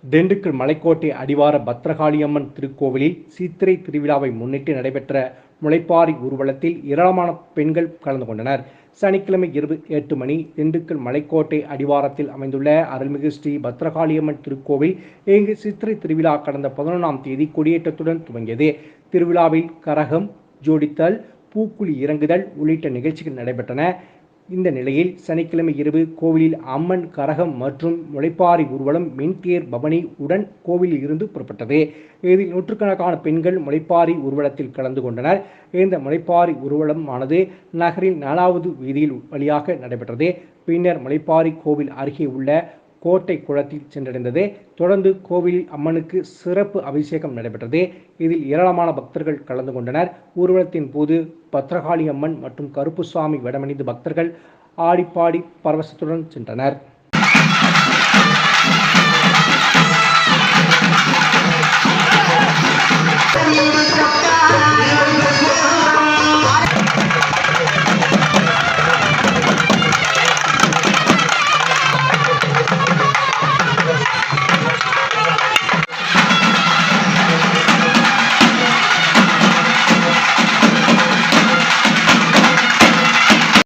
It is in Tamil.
திண்டுக்கல் மலைக்கோட்டை அடிவார பத்ரகாளியம்மன் திருக்கோவிலில் சித்திரை திருவிழாவை முன்னிட்டு நடைபெற்ற முளைப்பாரி ஊர்வலத்தில் ஏராளமான பெண்கள் கலந்து கொண்டனர். சனிக்கிழமை இரவு 8 மணி திண்டுக்கல் மலைக்கோட்டை அடிவாரத்தில் அமைந்துள்ள அருள்மிகு ஸ்ரீ பத்ரகாளியம்மன் திருக்கோவில் இங்கு சித்திரை திருவிழா கடந்த 11ஆம் தேதி கொடியேற்றத்துடன் துவங்கியது. திருவிழாவில் கரகம், ஜோடித்தல், பூக்குழி இறங்குதல் உள்ளிட்ட நிகழ்ச்சிகள் நடைபெற்றன. இந்த நிலையில் சனிக்கிழமை இரவு கோவிலில் அம்மன் கரகம் மற்றும் முளைப்பாரி ஊர்வலம் மின்தேர் பவனி உடன் கோவிலில் இருந்து புறப்பட்டது. இதில் நூற்றுக்கணக்கான பெண்கள் முளைப்பாரி ஊர்வலத்தில் கலந்து கொண்டனர். இந்த முளைப்பாரி ஊர்வலமானது நகரின் 4வது வீதியில் வழியாக நடைபெற்றது. பின்னர் முளைப்பாரி கோவில் அருகே உள்ள கோட்டை குளத்தில் சென்றடைந்தது. தொடர்ந்து கோவிலில் அம்மனுக்கு சிறப்பு அபிஷேகம் நடைபெற்றது. இதில் ஏராளமான பக்தர்கள் கலந்து கொண்டனர். ஊர்வலத்தின் போது பத்ரகாளி அம்மன் மற்றும் கருப்புசாமி வேடமணிந்து பக்தர்கள் ஆடிப்பாடி பரவசத்துடன் சென்றனர்.